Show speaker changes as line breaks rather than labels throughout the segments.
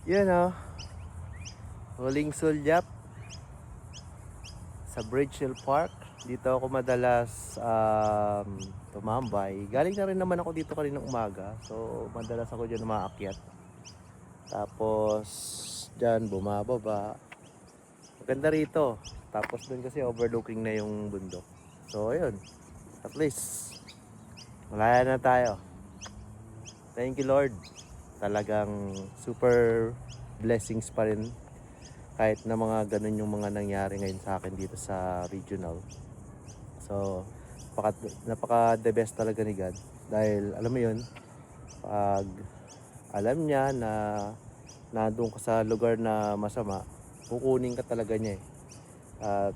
Yun o, huling sulyap sa Bridge Hill Park. Dito ako madalas tumambay. Galing na rin naman ako dito kaninang umaga. So madalas ako dyan umaakyat. Tapos dyan bumababa. Maganda rito. Tapos dun kasi overlooking na yung bundok. So ayun, at least malaya na tayo. Thank you Lord. Talagang super blessings pa rin. Kahit na mga ganun yung mga nangyari ngayon sa akin dito sa regional. So napaka the best talaga ni God. Dahil alam mo yun, pag alam niya na nandun ka sa lugar na masama, kukunin ka talaga niya at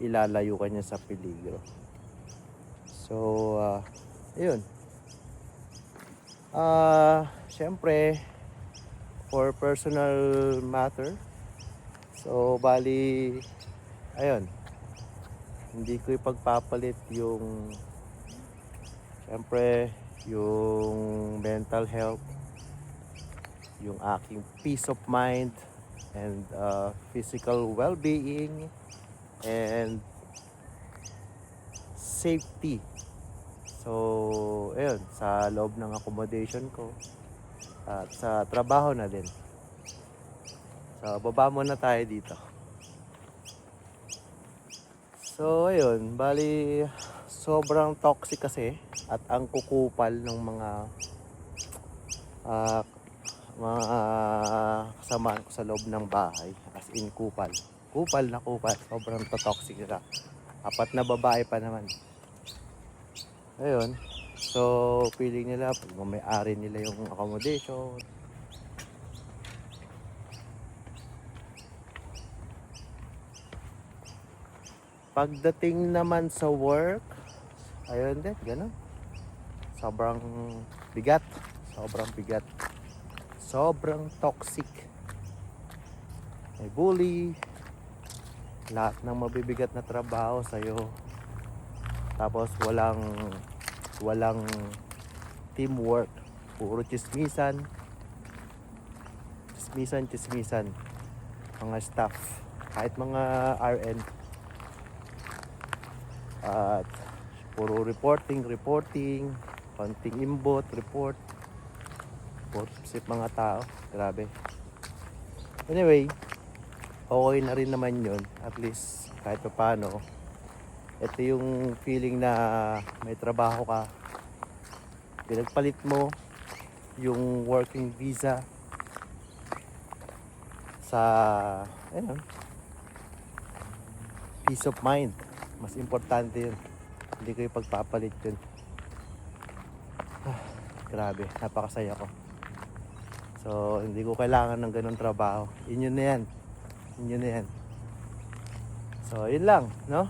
ilalayo ka niya sa peligro. So ayun, syempre for personal matter, so bali ayun, hindi ko ipagpapalit yung syempre yung mental health, yung aking peace of mind and physical well-being and safety. So ayun, sa loob ng accommodation ko at sa trabaho na din. So baba muna tayo dito. So ayun, bali sobrang toxic kasi at ang kukupal ng mga kasamaan ko sa loob ng bahay, as in kupal. Kupal na kupal, sobrang toxic nila. Apat na babae pa naman. Ayun, so feeling nila pag may-ari nila yung accommodation. Pagdating naman sa work, ayun din, ganun. Sobrang bigat, sobrang bigat. Sobrang toxic. May bully, lahat ng mabibigat na trabaho sa'yo. Tapos walang teamwork, puro chismisan mga staff, kahit mga RN, at puro reporting, konting imbot, report, puro sip mga tao, grabe. Anyway, okay na rin naman yun, at least kahit pa paano. Ito yung feeling na may trabaho ka, pinagpalit mo yung working visa sa ayun, peace of mind. Mas importante yun, hindi ko ipagpapalit yun. Grabe, napakasaya ko. So hindi ko kailangan ng ganun trabaho. Yun na yan. So yun lang, no?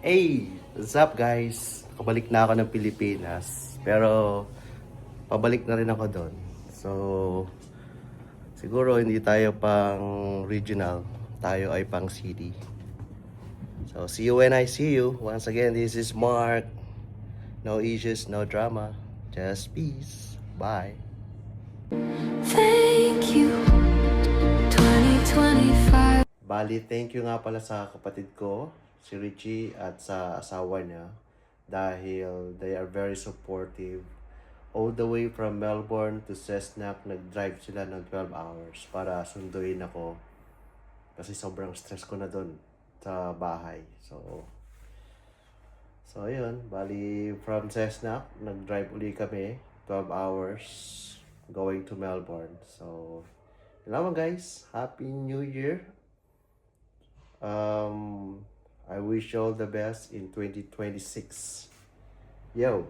Hey, what's up guys? Nakabalik na ako ng Pilipinas. Pero pabalik na rin ako doon. So siguro hindi tayo pang regional, tayo ay pang city. So see you when I see you. Once again, this is Mark. No issues, no drama, just peace. Bye.
Thank you 2025.
Bali, thank you nga pala sa kapatid ko, si Richie, at sa asawa niya, dahil they are very supportive. All the way from Melbourne to Cessnock, nag-drive sila ng 12 hours para sunduin ako. Kasi sobrang stress ko na doon sa bahay. So yun, bali from Cessnock, nag-drive uli kami, 12 hours, going to Melbourne. So, yun naman guys, Happy New Year! I wish you all the best in 2026. Yo!